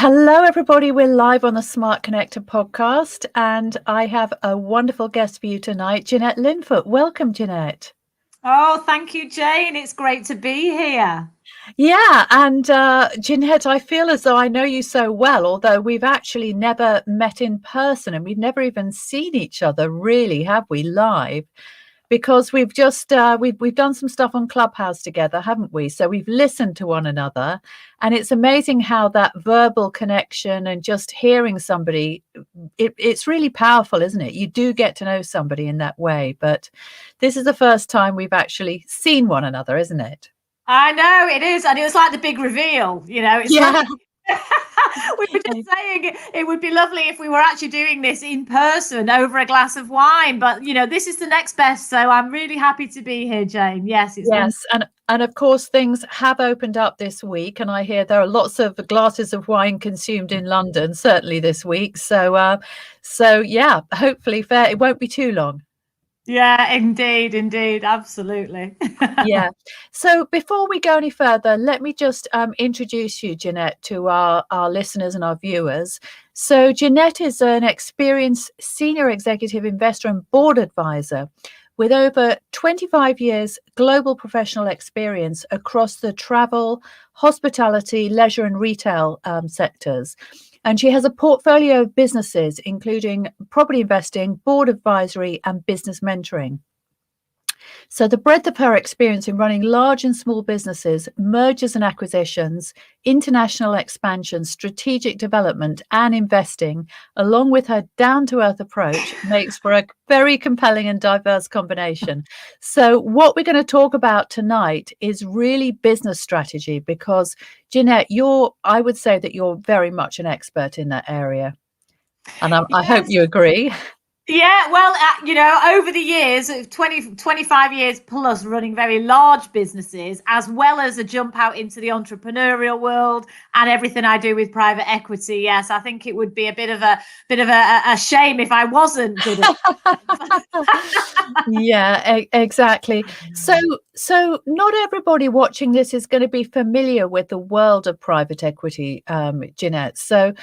Hello, everybody. We're live on the Smart Connector podcast, and I have a wonderful guest for you tonight, Jeannette Linfoot. Welcome, Jeanette. Oh, thank you, Jane. It's great to be here. Yeah, and Jeanette, I feel as though I know you so well, although we've actually never met in person and we've never even seen each other, really, have we, live? Because we've just we've done some stuff on Clubhouse together, haven't we? So we've listened to one another, and it's amazing how that verbal connection and just hearing somebody, it's really powerful, isn't it? You do get to know somebody in that way. But this is the first time we've actually seen one another, isn't it? I know it is, and it was like the big reveal. It's Yeah. we were just saying it would be lovely if we were actually doing this in person over a glass of wine, but this is the next best. So I'm really happy to be here, Jane. Yes, it's Yes, and of course things have opened up this week, and I hear there are lots of glasses of wine consumed in London, certainly this week. So yeah, hopefully fair. It won't be too long. Yeah, indeed, absolutely. Yeah. So before we go any further, let me just introduce you, Jeanette, to our listeners and our viewers. So Jeanette is an experienced senior executive investor and board advisor with over 25 years global professional experience across the travel, hospitality, leisure and retail sectors. And she has a portfolio of businesses, including property investing, board advisory and business mentoring. So the breadth of her experience in running large and small businesses, mergers and acquisitions, international expansion, strategic development and investing, along with her down-to-earth approach, makes for a very compelling and diverse combination. So what we're going to talk about tonight is really business strategy, because Jeanette, I would say that you're very much an expert in that area. And I hope you agree. Yeah, well, over the years, 25 years plus running very large businesses, as well as a jump out into the entrepreneurial world and everything I do with private equity. Yes, I think it would be a bit of a shame if I wasn't good at it. Yeah, exactly. So not everybody watching this is going to be familiar with the world of private equity, Jeanette. So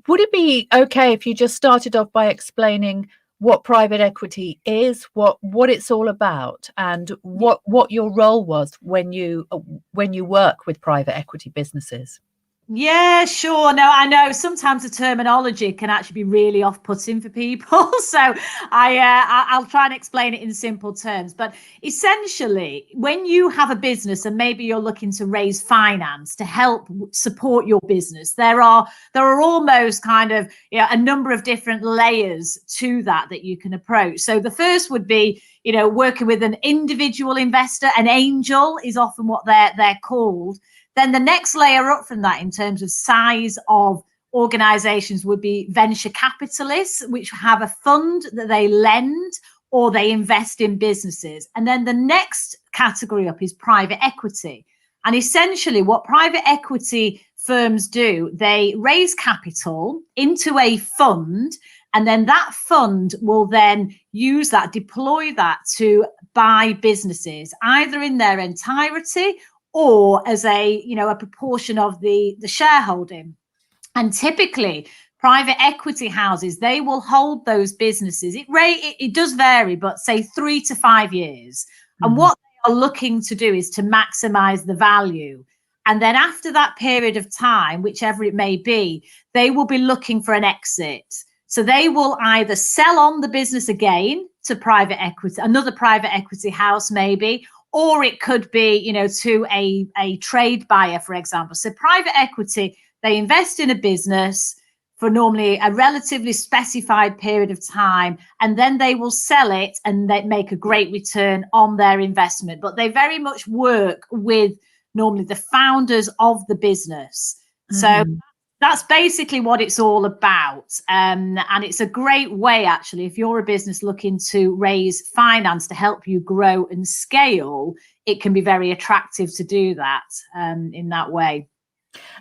would it be okay if you just started off by explaining what private equity is, what it's all about, and what your role was when you work with private equity businesses? Yeah, sure. No, I know sometimes the terminology can actually be really off-putting for people. So I'll try and explain it in simple terms. But essentially, when you have a business and maybe you're looking to raise finance to help support your business, there are almost kind of a number of different layers to that you can approach. So the first would be working with an individual investor. An angel is often what they're called. Then the next layer up from that in terms of size of organizations would be venture capitalists, which have a fund that they lend or they invest in businesses. And then the next category up is private equity. And essentially what private equity firms do, they raise capital into a fund, and then that fund will then deploy that to buy businesses, either in their entirety or as a proportion of the shareholding. And typically private equity houses, they will hold those businesses. It does vary, but say 3 to 5 years. Mm-hmm. And what they are looking to do is to maximize the value. And then after that period of time, whichever it may be, they will be looking for an exit. So they will either sell on the business again to private equity, another private equity house maybe, or it could be, to a trade buyer, for example. So private equity, they invest in a business for normally a relatively specified period of time, and then they will sell it and they make a great return on their investment. But they very much work with normally the founders of the business. So that's basically what it's all about. And it's a great way, actually, if you're a business looking to raise finance to help you grow and scale, it can be very attractive to do that in that way.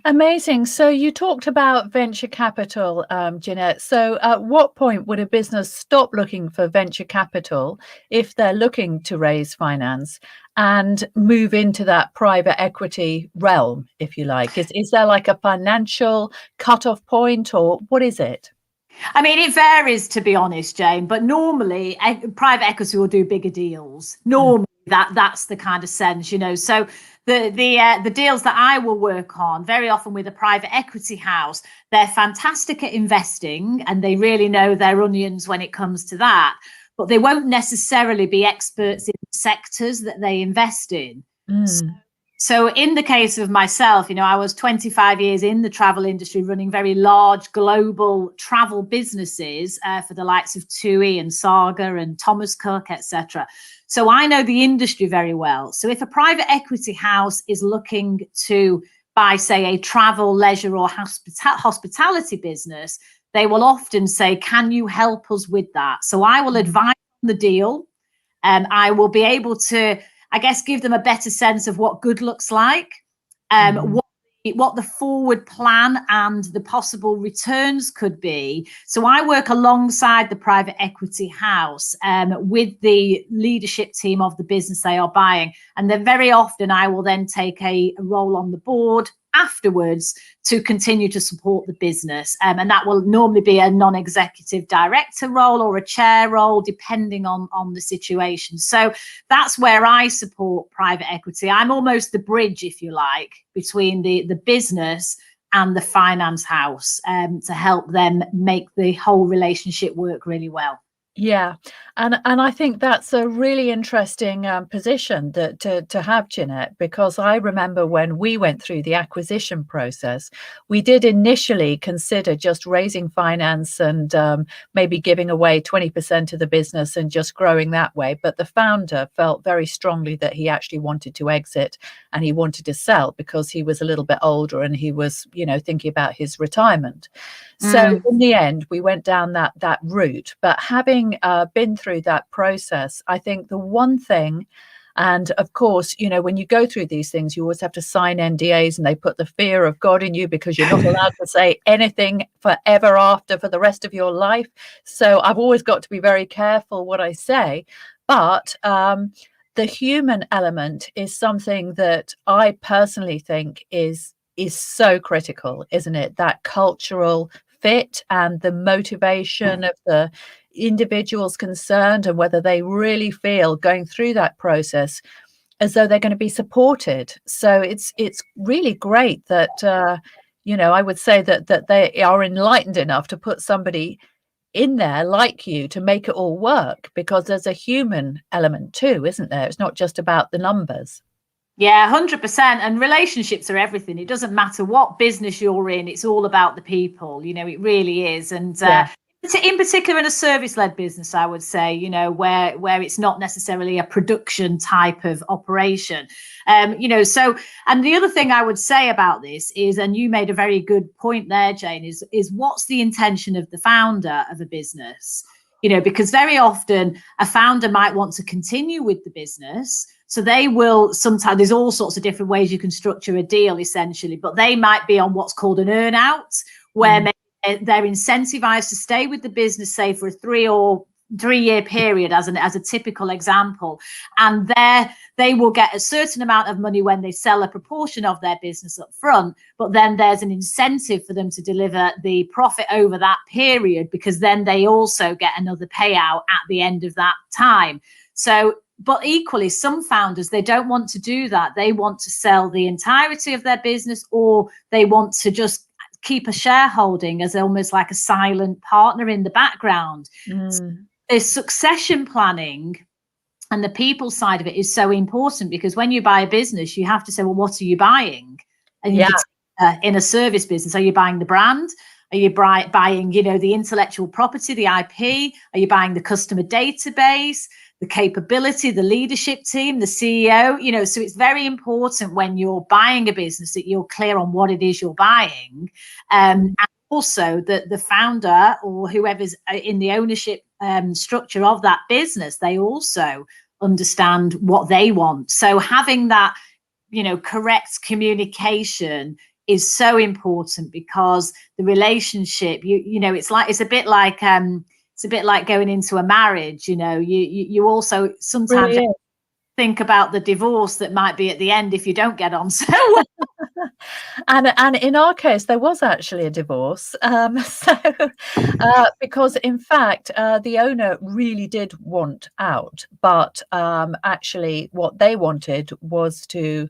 Amazing. So you talked about venture capital, Jeanette. So at what point would a business stop looking for venture capital if they're looking to raise finance and move into that private equity realm, if you like? Is there like a financial cutoff point, or what is it? I mean, it varies, to be honest, Jane, but normally private equity will do bigger deals. Mm. Normally that's the kind of sense, So the deals that I will work on very often with a private equity house, they're fantastic at investing and they really know their onions when it comes to that, but they won't necessarily be experts in the sectors that they invest in. Mm. So in the case of myself, I was 25 years in the travel industry, running very large global travel businesses for the likes of TUI and Saga and Thomas Cook, etc. So I know the industry very well. So if a private equity house is looking to buy, say, a travel, leisure or hospitality business, they will often say, can you help us with that? So I will advise on the deal. I will be able to, I guess, give them a better sense of what good looks like, what the forward plan and the possible returns could be. So I work alongside the private equity house with the leadership team of the business they are buying. And then very often I will then take a role on the board afterwards to continue to support the business. And that will normally be a non-executive director role or a chair role, depending on the situation. So that's where I support private equity. I'm almost the bridge, if you like, between the business and the finance house to help them make the whole relationship work really well. Yeah, and I think that's a really interesting position that to have, Jeanette, because I remember when we went through the acquisition process, we did initially consider just raising finance and maybe giving away 20% of the business and just growing that way. But the founder felt very strongly that he actually wanted to exit and he wanted to sell because he was a little bit older and he was, thinking about his retirement. So in the end, we went down that route. But having been through that process, I think the one thing, and of course, when you go through these things, you always have to sign NDAs and they put the fear of God in you because you're not allowed to say anything forever after for the rest of your life. So I've always got to be very careful what I say. But the human element is something that I personally think is so critical, isn't it? That cultural fit and the motivation of the individuals concerned and whether they really feel going through that process as though they're going to be supported. So it's really great that I would say that they are enlightened enough to put somebody in there like you to make it all work, because there's a human element too, isn't there? It's not just about the numbers. Yeah, 100%. And relationships are everything. It doesn't matter what business you're in. It's all about the people, it really is. And in particular in a service-led business, I would say, where it's not necessarily a production type of operation. So, and the other thing I would say about this is, and you made a very good point there, Jane, is what's the intention of the founder of a business? Because very often a founder might want to continue with the business. So they will sometimes, there's all sorts of different ways you can structure a deal essentially, but they might be on what's called an earn out, where they're incentivized to stay with the business, say for a 3-year period as a typical example. And there they will get a certain amount of money when they sell a proportion of their business up front, but then there's an incentive for them to deliver the profit over that period, because then they also get another payout at the end of that time. So, but equally, some founders, they don't want to do that. They want to sell the entirety of their business, or they want to just keep a shareholding as almost like a silent partner in the background. So there's succession planning, and the people side of it is so important, because when you buy a business, you have to say, well, what are you buying? And in a service business, are you buying the brand? Are you buying, the intellectual property, the IP? Are you buying the customer database, the capability, the leadership team, the CEO? So it's very important when you're buying a business that you're clear on what it is you're buying. And also that the founder or whoever's in the ownership structure of that business, they also understand what they want. So having that, correct communication is so important, because the relationship, you know, it's a bit like going into a marriage. You know, you also sometimes Really is. think about the divorce that might be at the end if you don't get on so well. And in our case, there was actually a divorce. Because in fact, the owner really did want out, but actually, what they wanted was to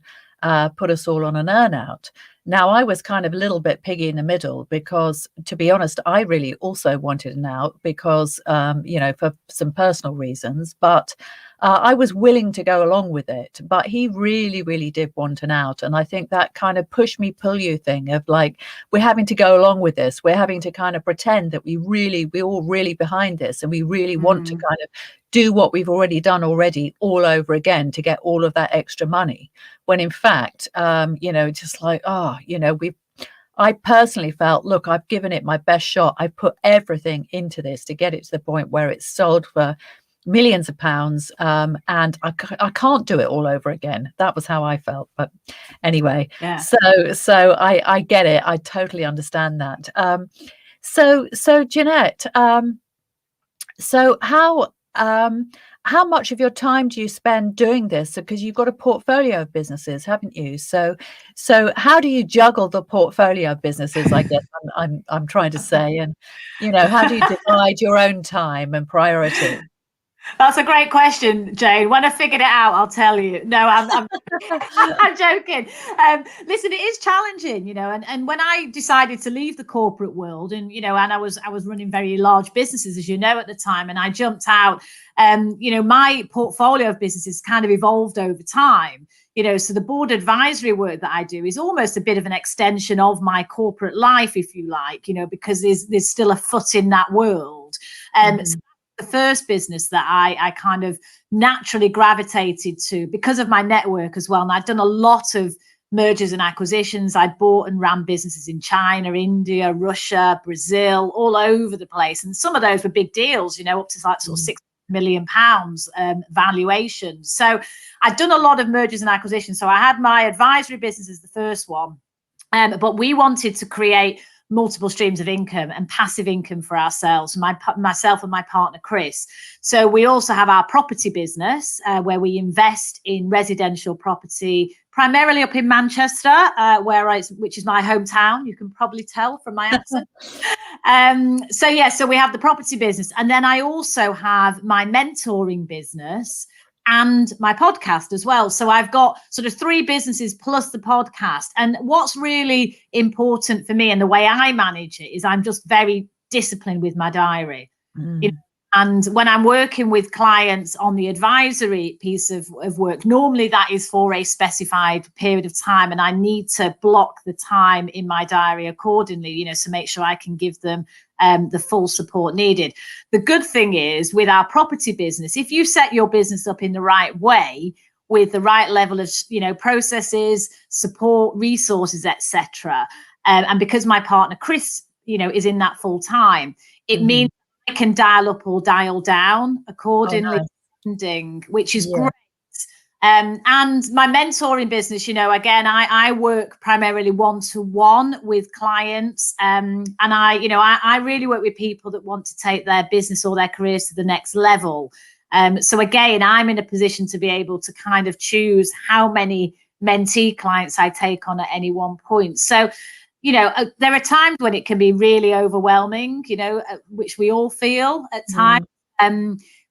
put us all on an earn-out. Now, I was kind of a little bit piggy in the middle because, to be honest, I really also wanted an out because, for some personal reasons, but I was willing to go along with it. But he really, really did want an out. And I think that kind of push me, pull you thing of like, we're having to go along with this. We're having to kind of pretend that we're all really behind this, and we really want to kind of do what we've already done all over again to get all of that extra money. When in fact, just like, I personally felt, look, I've given it my best shot. I've put everything into this to get it to the point where it's sold for millions of pounds, and I can't do it all over again. That was how I felt. But anyway, Yeah. So I get it. I totally understand that. So Jeanette, so how much of your time do you spend doing this? Because you've got a portfolio of businesses, haven't you? So how do you juggle the portfolio of businesses, I guess I'm trying to say, and how do you divide your own time and priority? That's a great question, Jane. When I figured it out, I'll tell you. No, I'm I'm joking. Listen, it is challenging, and when I decided to leave the corporate world, and and I was running very large businesses, as you know, at the time, and I jumped out. My portfolio of businesses kind of evolved over time. So the board advisory work that I do is almost a bit of an extension of my corporate life, if you like, because there's still a foot in that world. So the first business that I kind of naturally gravitated to because of my network as well. And I'd done a lot of mergers and acquisitions. I'd bought and ran businesses in China, India, Russia, Brazil, all over the place. And some of those were big deals, up to like sort of £6 million valuation. So I'd done a lot of mergers and acquisitions. So I had my advisory business as the first one. But we wanted to create multiple streams of income and passive income for ourselves, myself and my partner, Chris. So we also have our property business where we invest in residential property, primarily up in Manchester, which is my hometown. You can probably tell from my accent. So we have the property business. And then I also have my mentoring business and my podcast as well. So I've got sort of 3 businesses plus the podcast. And what's really important for me and the way I manage it is I'm just very disciplined with my diary. And when I'm working with clients on the advisory piece of work, normally that is for a specified period of time. And I need to block the time in my diary accordingly, to make sure I can give them the full support needed. The good thing is with our property business, if you set your business up in the right way, with the right level of, processes, support, resources, etc. And because my partner, Chris, is in that full time, it means I can dial up or dial down accordingly, which is great. And my mentoring business, again, I work primarily one-to-one with clients. And I really work with people that want to take their business or their careers to the next level. So again, I'm in a position to be able to kind of choose how many mentee clients I take on at any one point. So, there are times when it can be really overwhelming, which we all feel at times.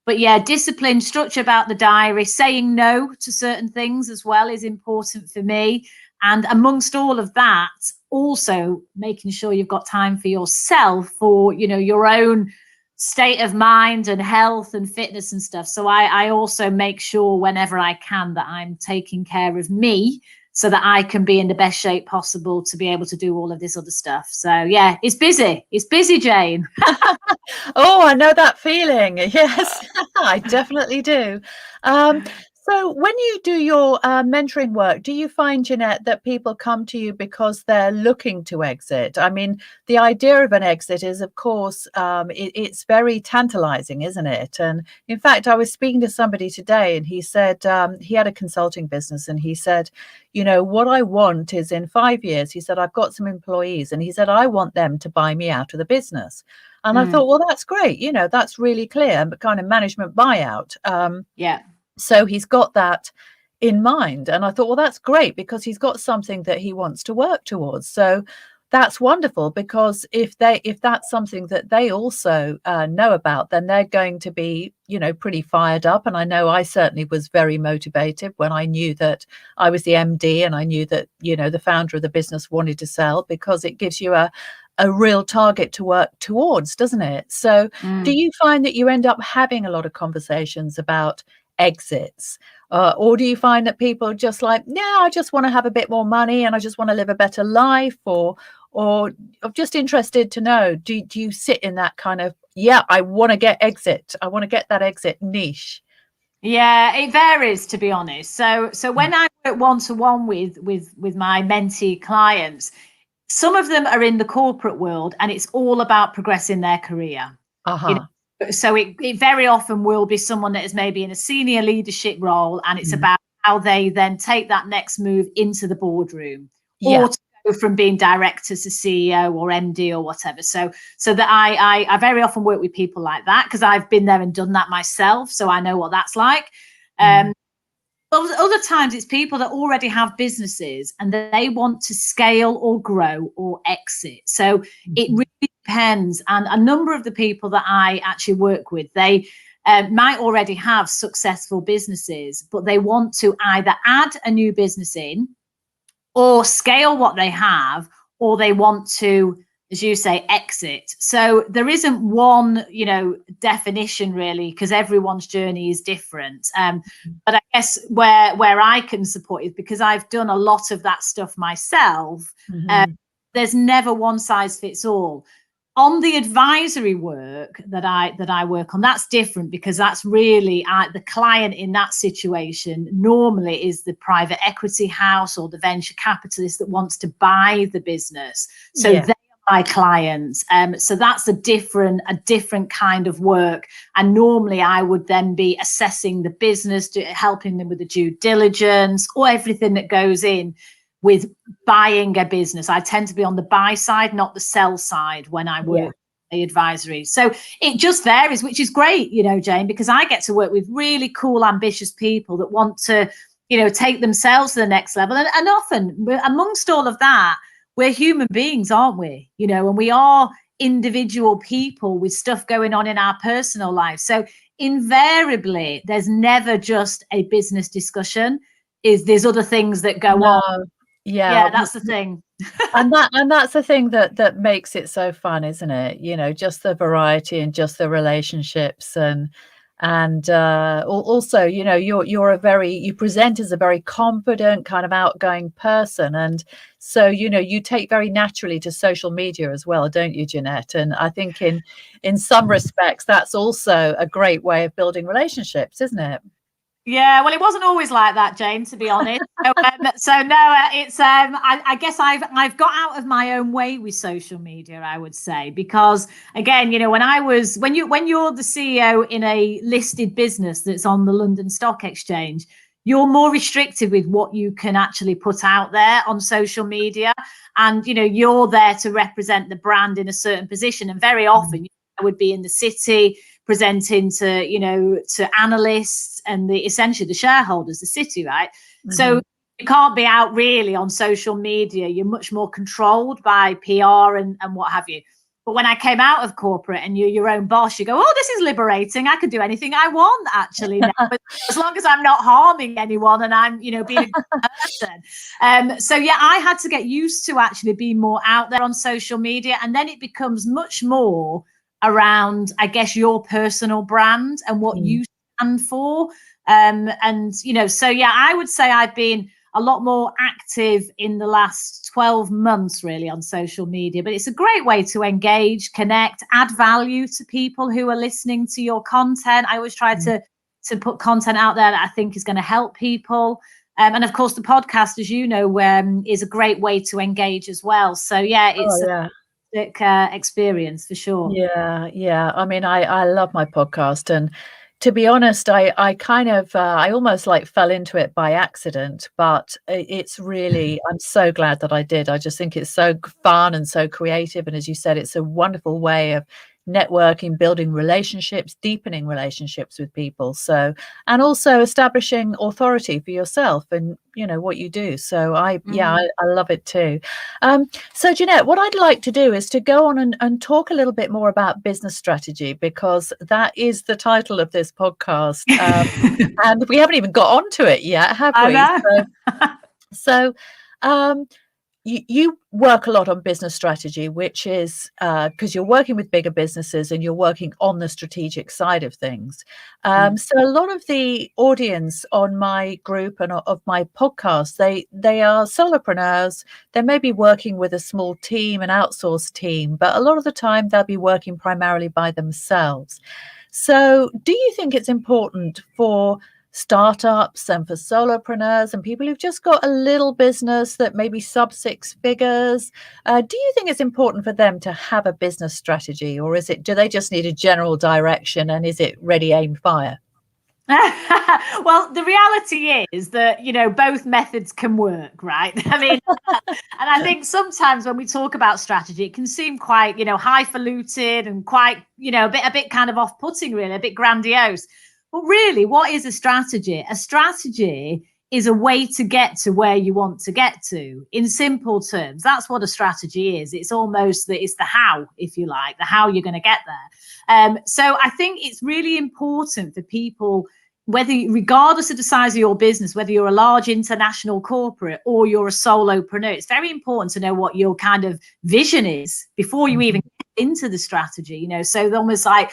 But yeah, discipline, structure about the diary, saying no to certain things as well is important for me. And amongst all of that, also making sure you've got time for yourself, for, your own state of mind and health and fitness and stuff. So I also make sure whenever I can that I'm taking care of me so that I can be in the best shape possible to be able to do all of this other stuff. So yeah, it's busy. It's busy, Jane. Oh, I know that feeling. Yes, I definitely do. So when you do your mentoring work, do you find, Jeanette, that people come to you because they're looking to exit? I mean, the idea of an exit is, of course, it's very tantalizing, isn't it? And in fact, I was speaking to somebody today and he said he had a consulting business and he said, you know, what I want is in 5 years, he said, I've got some employees and he said, I want them to buy me out of the business. And I thought, well, that's great. You know, that's really clear, but kind of management buyout. Yeah. So he's got that in mind. And I thought, well, that's great because he's got something that he wants to work towards. So that's wonderful because if that's something that they also know about, then they're going to be, you know, pretty fired up. And I know I certainly was very motivated when I knew that I was the MD and I knew that, you know, the founder of the business wanted to sell, because it gives you a real target to work towards, doesn't it? So do you find that you end up having a lot of conversations about exits, or do you find that people are just like, yeah, I just want to have a bit more money and I just want to live a better life, or I'm just interested to know, do you sit in that kind of, yeah, I want to get that exit niche? Yeah, it varies, to be honest. So when I work one-to-one with my mentee clients, some of them are in the corporate world and it's all about progressing their career. You know, so it very often will be someone that is maybe in a senior leadership role, and it's about how they then take that next move into the boardroom, or to go from being director to CEO or MD or whatever. So that I very often work with people like that because I've been there and done that myself. So I know what that's like. Other times it's people that already have businesses and they want to scale or grow or exit. So it really depends. And a number of the people that I actually work with, they might already have successful businesses, but they want to either add a new business in or scale what they have, or they want to, as you say, exit. So there isn't one, you know, definition really, because everyone's journey is different. But I guess where I can support is because I've done a lot of that stuff myself. There's never one size fits all. On the advisory work that I work on, that's different because that's really the client in that situation normally is the private equity house or the venture capitalist that wants to buy the business. So they are my clients. So that's a different kind of work. And normally I would then be assessing the business, helping them with the due diligence or everything that goes in with buying a business. I tend to be on the buy side, not the sell side when I work the advisory. So it just varies, which is great, you know, Jane, because I get to work with really cool, ambitious people that want to, you know, take themselves to the next level. And often amongst all of that, we're human beings, aren't we? You know, and we are individual people with stuff going on in our personal lives. So invariably, there's never just a business discussion. There's other things that go on. Yeah, that's the thing. and that's the thing that makes it so fun, isn't it? You know, just the variety and just the relationships, and also, you know, you present as a very confident, kind of outgoing person, and so, you know, you take very naturally to social media as well, don't you, Jeanette? And I think in some respects that's also a great way of building relationships, isn't it? Yeah, well, it wasn't always like that, Jane, to be honest. So no, it's I guess I've got out of my own way with social media, I would say, because again, you know, when you're the CEO in a listed business that's on the London Stock Exchange, you're more restricted with what you can actually put out there on social media, and you know, you're there to represent the brand in a certain position, and very often I would be in the city presenting to, you know, to analysts and essentially the shareholders, the city, right? So you can't be out really on social media. You're much more controlled by PR and what have you. But when I came out of corporate and you're your own boss, you go, oh, this is liberating. I can do anything I want actually now, but as long as I'm not harming anyone and I'm, you know, being a good person. So yeah, I had to get used to actually being more out there on social media, and then it becomes much more around, I guess, your personal brand and what you stand for. And, you know, so yeah, I would say I've been a lot more active in the last 12 months really on social media, but it's a great way to engage, connect, add value to people who are listening to your content. I always try to to put content out there that I think is going to help people. And of course, the podcast, as you know, is a great way to engage as well. So yeah, it's a experience for sure. Yeah. I mean, I love my podcast, and to be honest, I kind of I almost like fell into it by accident, but it's really, I'm so glad that I did. I just think it's so fun and so creative, and as you said, it's a wonderful way of networking, building relationships, deepening relationships with people. So, and also establishing authority for yourself and what you do. So I love it too. So Jeanette, what I'd like to do is to go on and talk a little bit more about business strategy, because that is the title of this podcast. And we haven't even got onto it yet, have we? I know. So you work a lot on business strategy, which is because you're working with bigger businesses and you're working on the strategic side of things. So a lot of the audience on my group and of my podcast, they are solopreneurs. They may be working with a small team, an outsourced team, but a lot of the time they'll be working primarily by themselves. So do you think it's important for startups and for solopreneurs and people who've just got a little business that maybe sub 6 figures, do you think it's important for them to have a business strategy, or do they just need a general direction, and is it ready, aim, fire? Well, the reality is that, both methods can work, right? I mean, and I think sometimes when we talk about strategy, it can seem quite, highfalutin and quite, a bit kind of off-putting, really, a bit grandiose. But really, what is a strategy? A strategy is a way to get to where you want to get to. In simple terms, that's what a strategy is. It's almost it's the how, if you like, the how you're going to get there. So I think it's really important for people, regardless of the size of your business, whether you're a large international corporate or you're a solopreneur, it's very important to know what your kind of vision is before you even get into the strategy. So almost like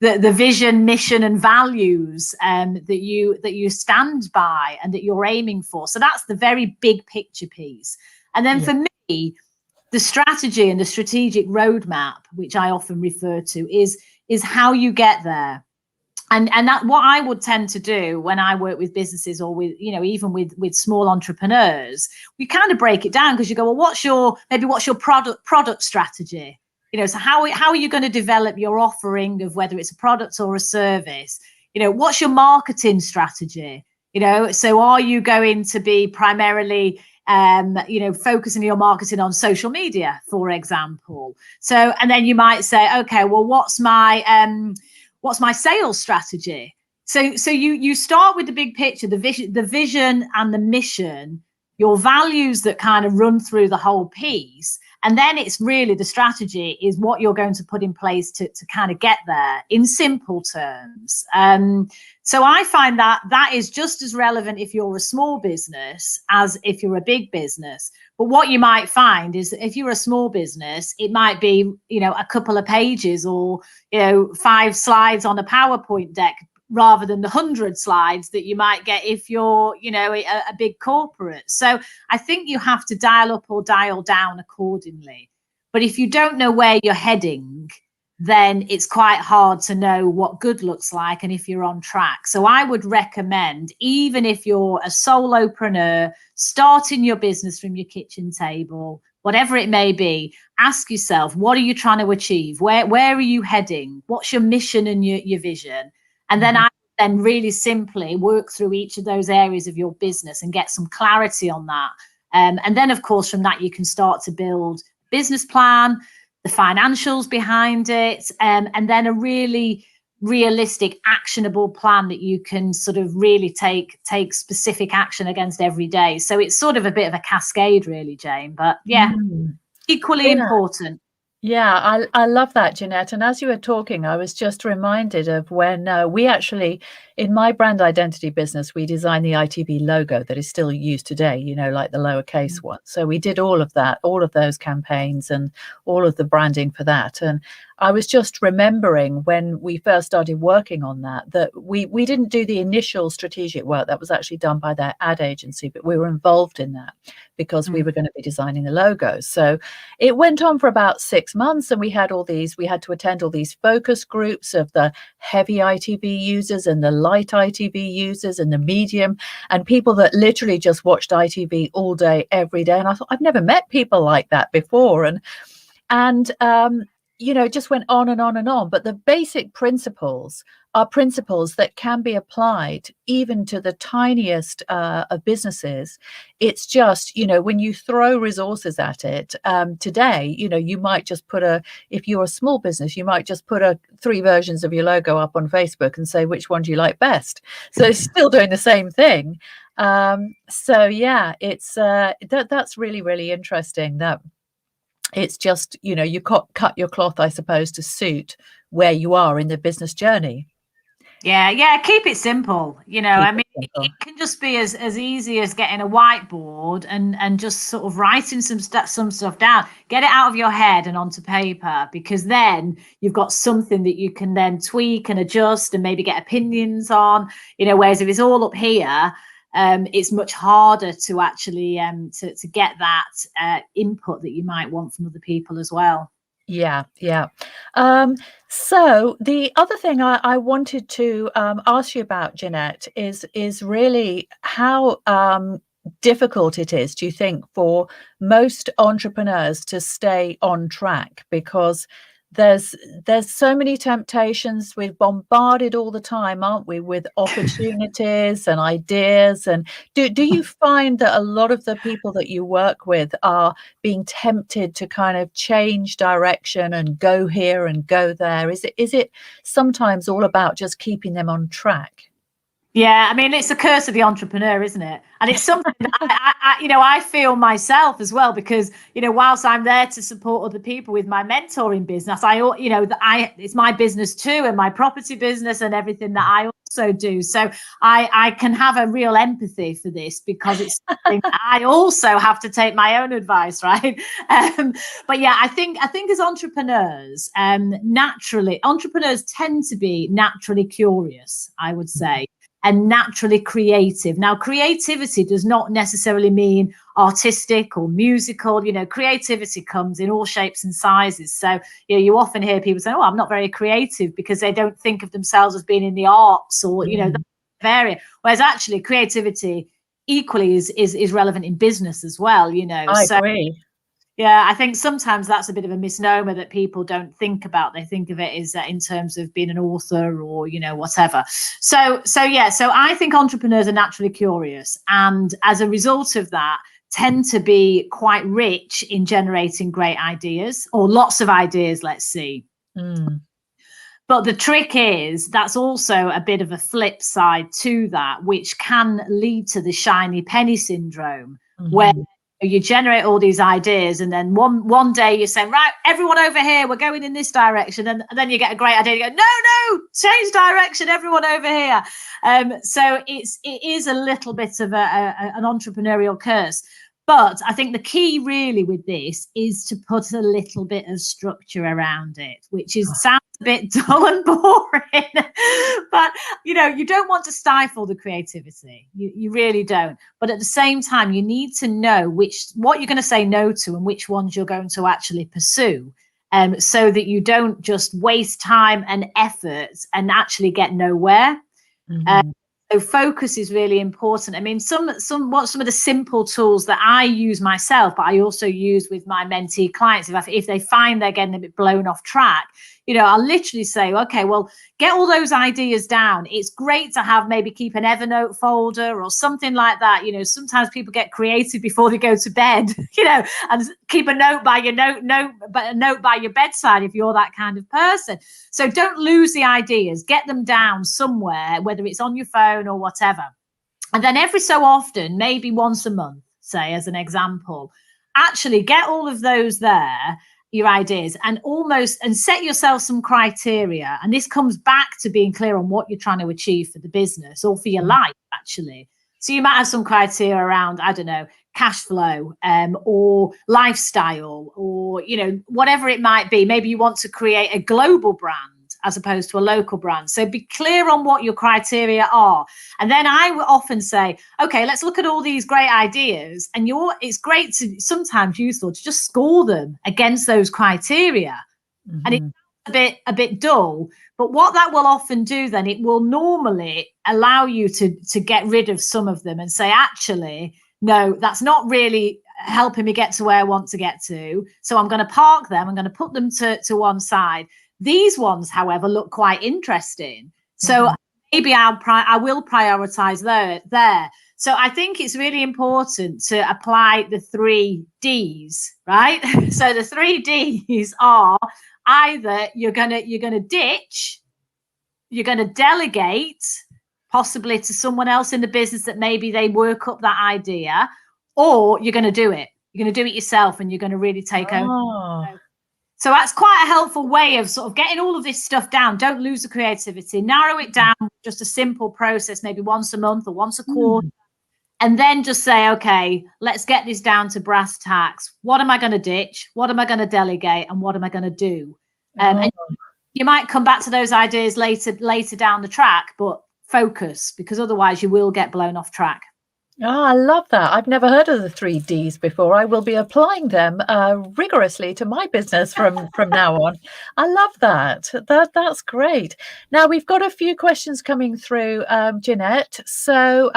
the vision, mission, and values that you stand by and that you're aiming for. So that's the very big picture piece. And then for me, the strategy and the strategic roadmap, which I often refer to, is how you get there. And that what I would tend to do when I work with businesses or with, even with small entrepreneurs, we kind of break it down, because you go, well, what's your product strategy? So how are you going to develop your offering of whether it's a product or a service? What's your marketing strategy? So are you going to be primarily, focusing your marketing on social media, for example? So, and then you might say, okay, well, what's my sales strategy? So you start with the big picture, the vision and the mission, your values that kind of run through the whole piece. And then it's really the strategy is what you're going to put in place to kind of get there, in simple terms. So I find that is just as relevant if you're a small business as if you're a big business. But what you might find is that if you're a small business, it might be, a couple of pages or, 5 slides on a PowerPoint deck, rather than the 100 slides that you might get if you're, a big corporate. So I think you have to dial up or dial down accordingly. But if you don't know where you're heading, then it's quite hard to know what good looks like and if you're on track. So I would recommend, even if you're a solopreneur, starting your business from your kitchen table, whatever it may be, ask yourself, what are you trying to achieve? Where are you heading? What's your mission and your vision? And then I then really simply work through each of those areas of your business and get some clarity on that. And then, of course, from that, you can start to build a business plan, the financials behind it, and then a really realistic, actionable plan that you can sort of really take specific action against every day. So it's sort of a bit of a cascade, really, Jane. But equally important. Yeah, I love that, Jeanette. And as you were talking, I was just reminded of when we actually, in my brand identity business, we designed the ITV logo that is still used today, like the lowercase one. So we did all of that, all of those campaigns and all of the branding for that. And I was just remembering when we first started working on that we didn't do the initial strategic work. That was actually done by their ad agency, but we were involved in that because we were going to be designing the logo. So it went on for about 6 months, and we had to attend all these focus groups of the heavy ITV users and the light ITV users and the medium, and people that literally just watched ITV all day, every day. And I thought, I've never met people like that before. And you know, it just went on and on and on. But the basic principles are principles that can be applied even to the tiniest of businesses. It's just, you know, when you throw resources at it today, you know, you might just put if you're a small business, you might just put 3 versions of your logo up on Facebook and say, which one do you like best? So it's still doing the same thing. So yeah, it's that's really, really interesting that it's just, you know, you cut your cloth, I suppose, to suit where you are in the business journey. Yeah, keep it simple. You know, I mean, it can just be as easy as getting a whiteboard and just sort of writing some stuff down. Get it out of your head and onto paper, because then you've got something that you can then tweak and adjust and maybe get opinions on. You know, whereas if it's all up here, it's much harder to actually to get that input that you might want from other people as well. Yeah. So the other thing I wanted to ask you about, Jeanette, is really how difficult it is, do you think, for most entrepreneurs to stay on track? Because there's so many temptations. We're bombarded all the time, aren't we, with opportunities and ideas? And do you find that a lot of the people that you work with are being tempted to kind of change direction and go here and go there? Is it sometimes all about just keeping them on track? Yeah, I mean, it's a curse of the entrepreneur, isn't it? And it's something that I feel myself as well, because, you know, whilst I'm there to support other people with my mentoring business, it's my business too, and my property business and everything that I also do. So I can have a real empathy for this, because it's something that I also have to take my own advice, right? But yeah, I think as entrepreneurs, naturally, entrepreneurs tend to be naturally curious, I would say, and naturally creative. Now, creativity does not necessarily mean artistic or musical. You know, creativity comes in all shapes and sizes. So, you know, you often hear people say, "Oh, I'm not very creative," because they don't think of themselves as being in the arts or, you know, that area. Whereas actually creativity equally is relevant in business as well, you know. I agree. Yeah, I think sometimes that's a bit of a misnomer that people don't think about. They think of it as in terms of being an author or, you know, whatever. So I think entrepreneurs are naturally curious, and as a result of that, tend to be quite rich in generating great ideas, or lots of ideas, let's see. But the trick is, that's also a bit of a flip side to that, which can lead to the shiny penny syndrome, where you generate all these ideas, and then one day you're saying, right, everyone over here, we're going in this direction, and then you get a great idea, you go, no, change direction, everyone over here. So it is a little bit of an entrepreneurial curse. But I think the key really with this is to put a little bit of structure around it, which sounds a bit dull and boring. But, you know, you don't want to stifle the creativity. You really don't. But at the same time, you need to know what you're going to say no to and which ones you're going to actually pursue, so that you don't just waste time and effort and actually get nowhere. So focus is really important. I mean, some of the simple tools that I use myself, but I also use with my mentee clients, if they find they're getting a bit blown off track, you know, I'll literally say, okay, well, get all those ideas down. It's great to maybe keep an Evernote folder or something like that. You know, sometimes people get creative before they go to bed, you know, and keep a note by your note by your bedside if you're that kind of person. So don't lose the ideas, get them down somewhere, whether it's on your phone or whatever. And then every so often, maybe once a month, say, as an example, actually get all of those there, your ideas, and set yourself some criteria. And this comes back to being clear on what you're trying to achieve for the business or for your life, actually. So you might have some criteria around, I don't know, cash flow, or lifestyle, or, you know, whatever it might be. Maybe you want to create a global brand as opposed to a local brand. So be clear on what your criteria are. And then I would often say, okay, let's look at all these great ideas. And it's great to sometimes useful to just score them against those criteria. And it a bit dull. But what that will often do then, it will normally allow you to get rid of some of them and say, actually, no, that's not really helping me get to where I want to get to. So I'm going to park them. I'm going to put them to one side. These ones, however, look quite interesting. So maybe I will prioritize there. So I think it's really important to apply the 3 Ds, right? So the 3 Ds are either you're gonna ditch, you're gonna delegate, possibly to someone else in the business that maybe they work up that idea, or you're gonna do it. You're gonna do it yourself, and you're gonna really take ownership. So that's quite a helpful way of sort of getting all of this stuff down. Don't lose the creativity. Narrow it down. Just a simple process, maybe once a month or once a quarter. And then just say, okay, let's get this down to brass tacks. What am I going to ditch? What am I going to delegate? And what am I going to do? And you might come back to those ideas later down the track, but focus, because otherwise you will get blown off track. Oh, I love that. I've never heard of the 3 Ds before. I will be applying them rigorously to my business from now on. I love that. That's great. Now, we've got a few questions coming through, Jeanette. So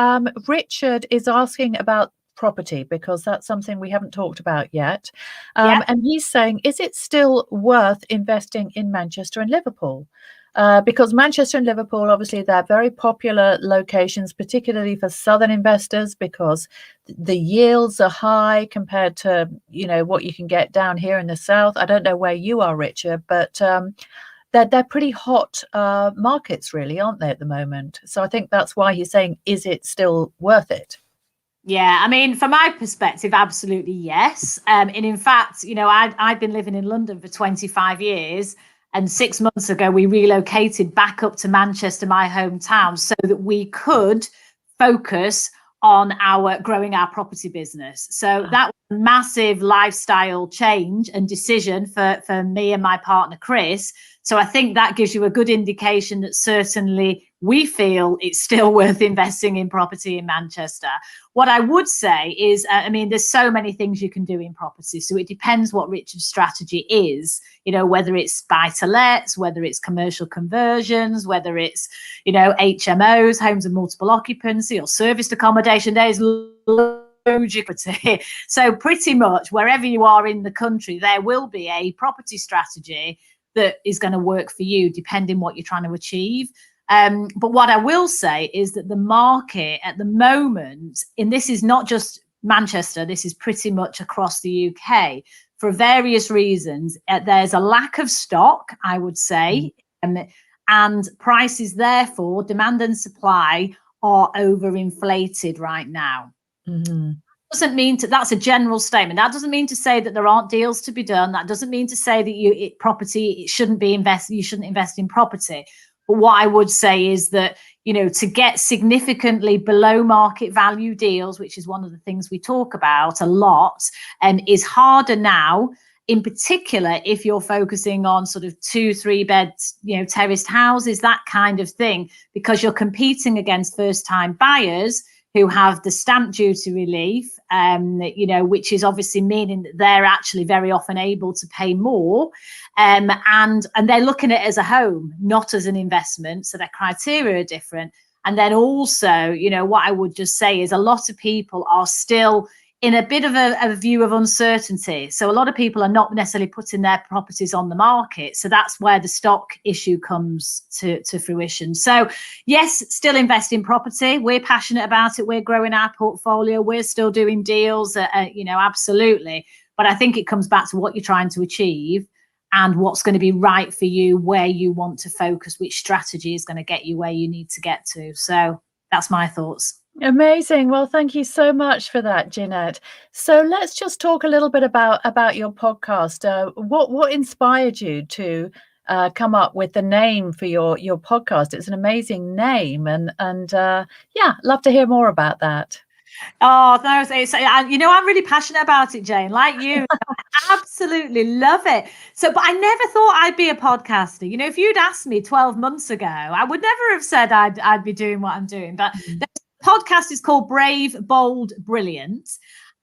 Richard is asking about property, because that's something we haven't talked about yet. And he's saying, is it still worth investing in Manchester and Liverpool? Because Manchester and Liverpool, obviously, they're very popular locations, particularly for southern investors, because the yields are high compared to, what you can get down here in the south. I don't know where you are, Richard, but they're pretty hot markets, really, aren't they, at the moment? So I think that's why he's saying, is it still worth it? Yeah, I mean, from my perspective, absolutely yes. And in fact, I've been living in London for 25 years. And 6 months ago, we relocated back up to Manchester, my hometown, so that we could focus on growing our property business. So that was a massive lifestyle change and decision for me and my partner, Chris. So I think that gives you a good indication that certainly we feel it's still worth investing in property in Manchester. What I would say is, there's so many things you can do in property. So it depends what Richard's strategy is, whether it's buy-to-lets, whether it's commercial conversions, whether it's, HMOs, homes of multiple occupancy, or serviced accommodation. There's equity. So pretty much wherever you are in the country, there will be a property strategy that is going to work for you, depending what you're trying to achieve. But what I will say is that the market at the moment, and this is not just Manchester, this is pretty much across the UK, for various reasons, there's a lack of stock, I would say, and prices, therefore, demand and supply are overinflated right now. Doesn't mean that's a general statement. That doesn't mean to say that there aren't deals to be done. That doesn't mean to say that you shouldn't invest in property. But what I would say is that, to get significantly below market value deals, which is one of the things we talk about a lot, is harder now, in particular, if you're focusing on sort of 2-3 beds, terraced houses, that kind of thing, because you're competing against first time buyers who have the stamp duty relief, which is obviously meaning that they're actually very often able to pay more. And they're looking at it as a home, not as an investment. So their criteria are different. And then also, what I would just say is a lot of people are still in a bit of a view of uncertainty. So a lot of people are not necessarily putting their properties on the market. So that's where the stock issue comes to fruition. So yes, still invest in property. We're passionate about it. We're growing our portfolio. We're still doing deals, absolutely. But I think it comes back to what you're trying to achieve and what's going to be right for you, where you want to focus, which strategy is going to get you where you need to get to. So that's my thoughts. Amazing. Well, thank you so much for that, Jeanette. So let's just talk a little bit about your podcast. What inspired you to come up with the name for your podcast? It's an amazing name, and love to hear more about that. Oh, no, I'm really passionate about it, Jane, like you. I absolutely love it. So, but I never thought I'd be a podcaster. If you'd asked me 12 months ago, I would never have said I'd be doing what I'm doing. But the podcast is called Brave, Bold, Brilliant.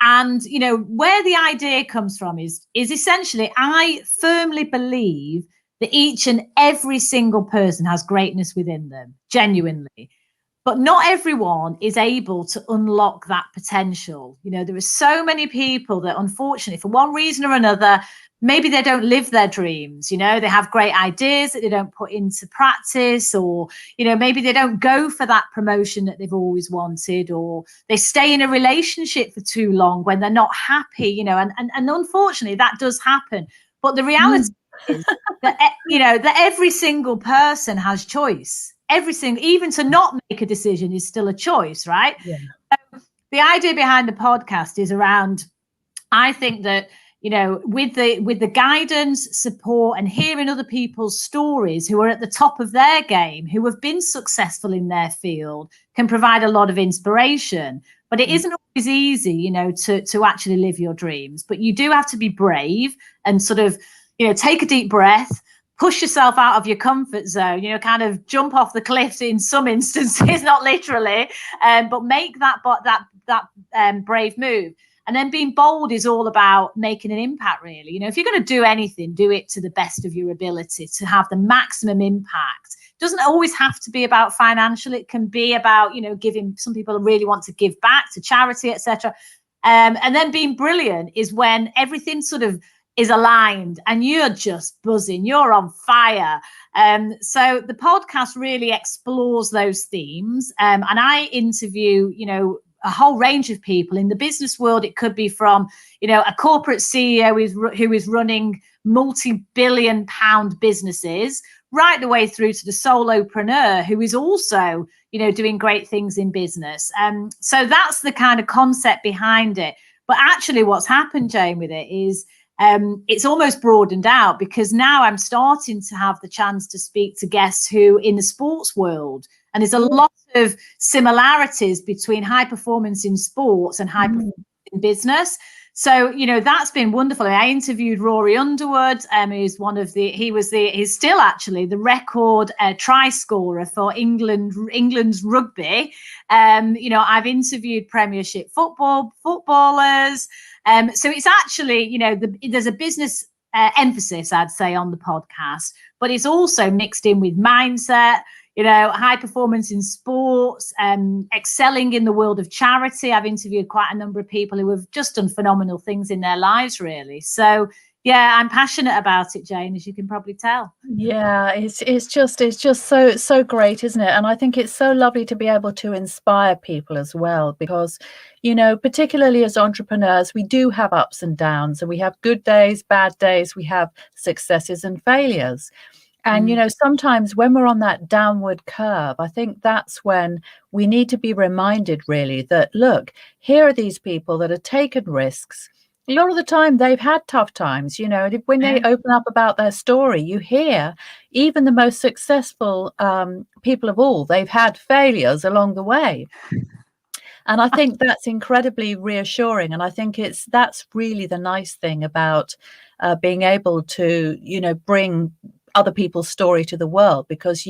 And, where the idea comes from is essentially, I firmly believe that each and every single person has greatness within them, genuinely. But not everyone is able to unlock that potential. You know, there are so many people that, unfortunately, for one reason or another, maybe they don't live their dreams. You know, they have great ideas that they don't put into practice, or, you know, maybe they don't go for that promotion that they've always wanted, or they stay in a relationship for too long when they're not happy, you know, and unfortunately that does happen. But the reality is that, you know, that every single person has choice. Every single, even to not make a decision is still a choice, right? Yeah. So the idea behind the podcast is around, I think that, you know, with the guidance, support, and hearing other people's stories who are at the top of their game, who have been successful in their field, can provide a lot of inspiration. But it isn't always easy, you know, to actually live your dreams. But you do have to be brave and sort of, you know, take a deep breath, push yourself out of your comfort zone, you know, kind of jump off the cliff in some instances, not literally, but make that brave move. And then being bold is all about making an impact, really. You know, if you're going to do anything, do it to the best of your ability to have the maximum impact. It doesn't always have to be about financial. It can be about, you know, giving. Some people really want to give back to charity, etc. And then being brilliant is when everything sort of is aligned and you're just buzzing, you're on fire. So the podcast really explores those themes. And I interview, you know, a whole range of people in the business world. It could be from, you know, a corporate CEO who is running multi-billion-pound businesses, right the way through to the solopreneur who is also, you know, doing great things in business. So that's the kind of concept behind it. But actually what's happened, Jane, with it is it's almost broadened out, because now I'm starting to have the chance to speak to guests who in the sports world. And there's a lot of similarities between high performance in sports and high performance in business. So, you know, that's been wonderful. I interviewed Rory Underwood, who's he's still actually the record try scorer for England's rugby. You know, I've interviewed Premiership footballers. So it's actually, you know, there's a business emphasis, I'd say, on the podcast, but it's also mixed in with mindset, you know, high performance in sports, excelling in the world of charity. I've interviewed quite a number of people who have just done phenomenal things in their lives, really. So, yeah, I'm passionate about it, Jane, as you can probably tell. Yeah, it's just so great, isn't it? And I think it's so lovely to be able to inspire people as well, because, you know, particularly as entrepreneurs, we do have ups and downs, and we have good days, bad days, we have successes and failures. And, you know, sometimes when we're on that downward curve, I think that's when we need to be reminded, really, that, look, here are these people that have taken risks. A lot of the time they've had tough times, you know, and when they open up about their story, you hear even the most successful people of all, they've had failures along the way. And I think that's incredibly reassuring. And I think that's really the nice thing about being able to, you know, bring other people's story to the world, because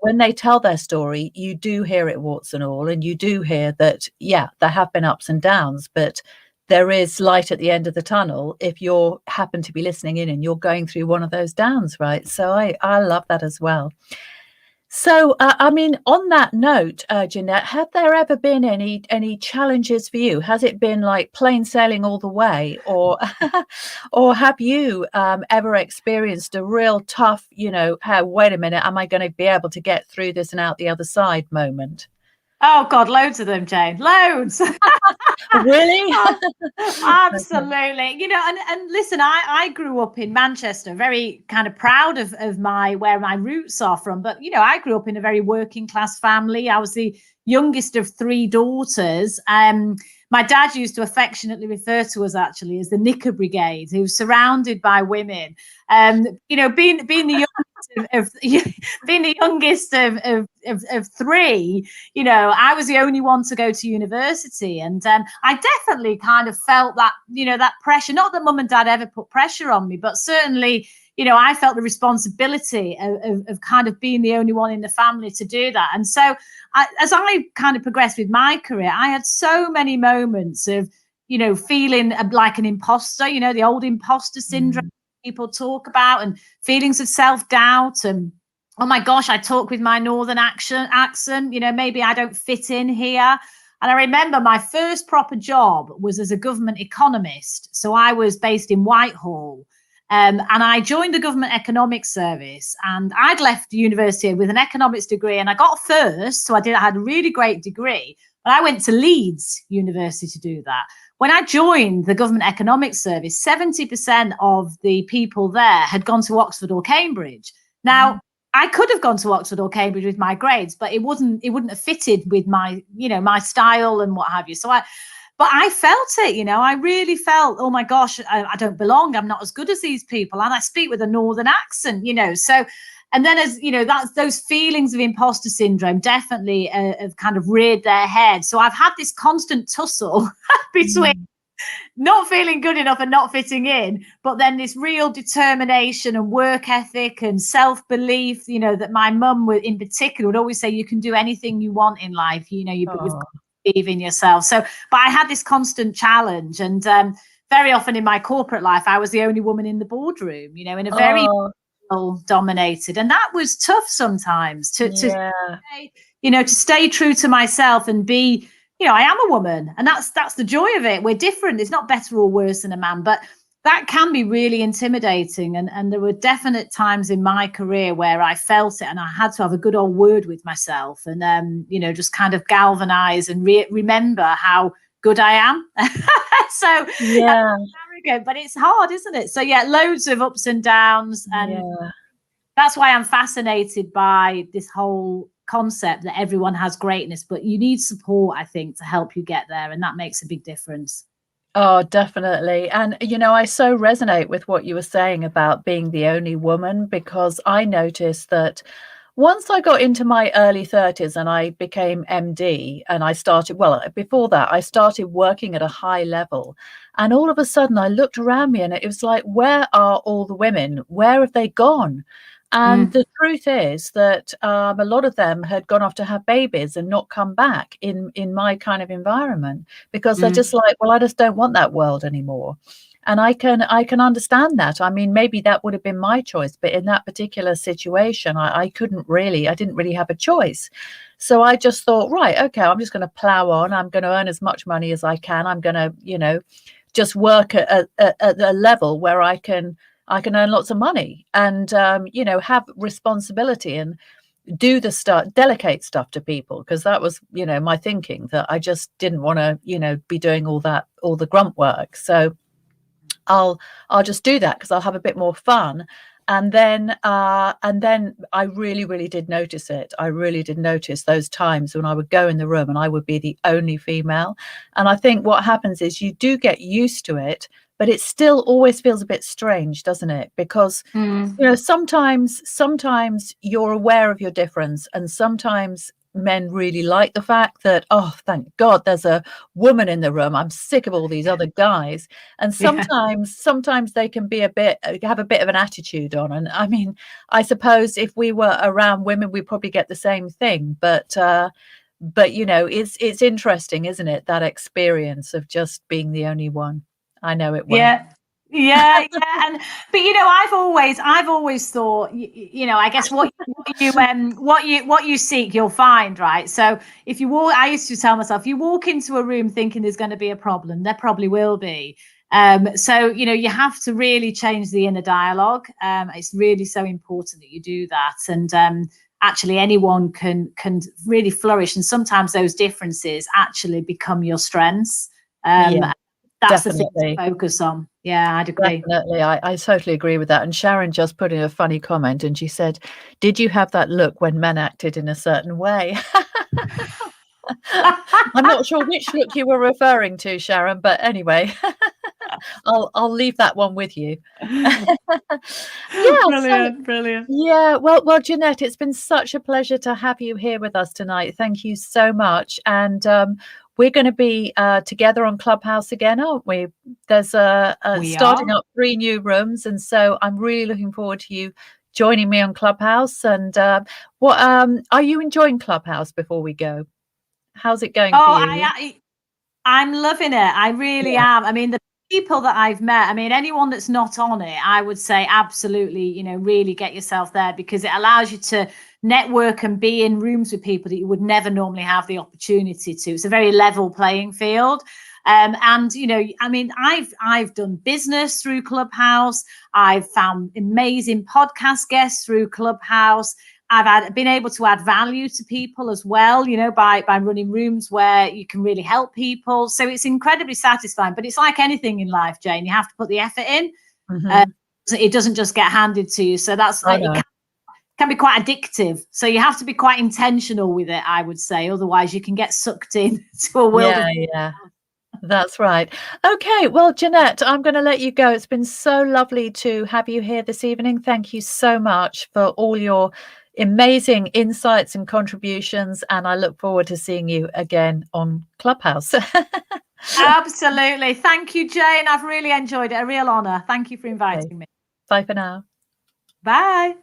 when they tell their story, you do hear it warts and all, and you do hear that, yeah, there have been ups and downs, but there is light at the end of the tunnel if you happen to be listening in and you're going through one of those downs, right? So I love that as well. So, I mean, on that note, Jeanette, have there ever been any challenges for you? Has it been like plain sailing all the way, or or have you ever experienced a real tough, you know, wait a minute, am I going to be able to get through this and out the other side moment? Oh God, loads of them, Jane. Loads. Really? Absolutely. You know, and listen, I grew up in Manchester, very kind of proud of where my roots are from. But, you know, I grew up in a very working class family. I was the youngest of three daughters. My dad used to affectionately refer to us actually as the Knicker Brigade, who was surrounded by women. You know, being the youngest of three, you know, I was the only one to go to university, and I definitely kind of felt that, you know, that pressure. Not that mum and dad ever put pressure on me, but certainly, you know, I felt the responsibility of kind of being the only one in the family to do that. And so as I kind of progressed with my career, I had so many moments of, you know, feeling like an imposter, you know, the old imposter syndrome. people talk about, and feelings of self-doubt, and oh my gosh, I talk with my northern accent, maybe I don't fit in here. And I remember my first proper job was as a government economist. So I was based in Whitehall. And I joined the government economics service, and I'd left university with an economics degree, and I got first. So I had a really great degree, but I went to Leeds University to do that. When I joined the government economics service, 70% of the people there had gone to Oxford or Cambridge. Now, I could have gone to Oxford or Cambridge with my grades, but it wouldn't have fitted with my, my style and what have you. But I felt it, I really felt, oh my gosh, I don't belong. I'm not as good as these people. And I speak with a northern accent, So, and then that's those feelings of imposter syndrome definitely have kind of reared their head. So I've had this constant tussle between not feeling good enough and not fitting in, but then this real determination and work ethic and self-belief, that my mum would, in particular, would always say, you can do anything you want in life, but you've got to believe in yourself. So, but I had this constant challenge, and very often in my corporate life, I was the only woman in the boardroom, in a very dominated, and that was tough sometimes to stay true to myself and be, I am a woman, and that's the joy of it. We're different. It's not better or worse than a man, but that can be really intimidating. And there were definite times in my career where I felt it, and I had to have a good old word with myself, and just kind of galvanize and remember how good I am. So yeah, arrogant, but it's hard, isn't it? So yeah, loads of ups and downs, and that's why I'm fascinated by this whole concept that everyone has greatness, but you need support, I think, to help you get there, and that makes a big difference. Oh, definitely. And, I so resonate with what you were saying about being the only woman, because I noticed that once I got into my early 30s and I became MD, and I started, before that, I started working at a high level. And all of a sudden I looked around me and it was like, where are all the women? Where have they gone? And the truth is that a lot of them had gone off to have babies and not come back in my kind of environment, because they're just like, well, I just don't want that world anymore. And I can understand that. I mean, maybe that would have been my choice, but in that particular situation, I didn't really have a choice. So I just thought, right, okay, I'm just going to plow on. I'm going to earn as much money as I can. I'm going to, just work at a level where I can earn lots of money and, have responsibility and do the stuff, delegate stuff to people, because that was, my thinking, that I just didn't want to, be doing all the grunt work. So I'll just do that because I'll have a bit more fun. And then I really, really did notice it. I really did notice those times when I would go in the room and I would be the only female. And I think what happens is you do get used to it, but it still always feels a bit strange, doesn't it? Because, sometimes you're aware of your difference, and sometimes men really like the fact that, oh, thank God there's a woman in the room. I'm sick of all these other guys. And sometimes they can be have a bit of an attitude on. And I mean, I suppose if we were around women, we'd probably get the same thing. But it's interesting, isn't it? That experience of just being the only one. I know it well. Yeah. And but I've always thought, I guess what you seek, you'll find, right? So if you walk, I used to tell myself, if you walk into a room thinking there's going to be a problem, there probably will be. So you have to really change the inner dialogue. It's really so important that you do that, and actually anyone can really flourish, and sometimes those differences actually become your strengths. That's definitely the thing to focus on. Yeah, I'd agree. Definitely. I totally agree with that. And Sharon just put in a funny comment, and she said, did you have that look when men acted in a certain way? I'm not sure which look you were referring to, Sharon, but anyway, I'll leave that one with you. Brilliant. Yeah, well, Jeanette, it's been such a pleasure to have you here with us tonight. Thank you so much. And we're going to be together on Clubhouse again, aren't we? There's starting up 3 new rooms, and so I'm really looking forward to you joining me on Clubhouse. And what are you enjoying Clubhouse before we go? How's it going for you? I'm loving it. I really am. I mean, the people that I've met, I mean, anyone that's not on it, I would say absolutely, you know, really get yourself there, because it allows you to network and be in rooms with people that you would never normally have the opportunity to. It's a very level playing field. And you know, I mean, I've done business through Clubhouse. I've found amazing podcast guests through Clubhouse. I've been able to add value to people as well, you know, by running rooms where you can really help people. So it's incredibly satisfying. But it's like anything in life, Jane. You have to put the effort in. It doesn't just get handed to you. So that's it can be quite addictive. So you have to be quite intentional with it, I would say. Otherwise, you can get sucked in to a world of. Yeah. That's right. Okay, well, Jeanette, I'm going to let you go. It's been so lovely to have you here this evening. Thank you so much for all your amazing insights and contributions, and I look forward to seeing you again on Clubhouse. Absolutely. Thank you, Jane. I've really enjoyed it. A real honor. Thank you for inviting me. Bye for now. Bye.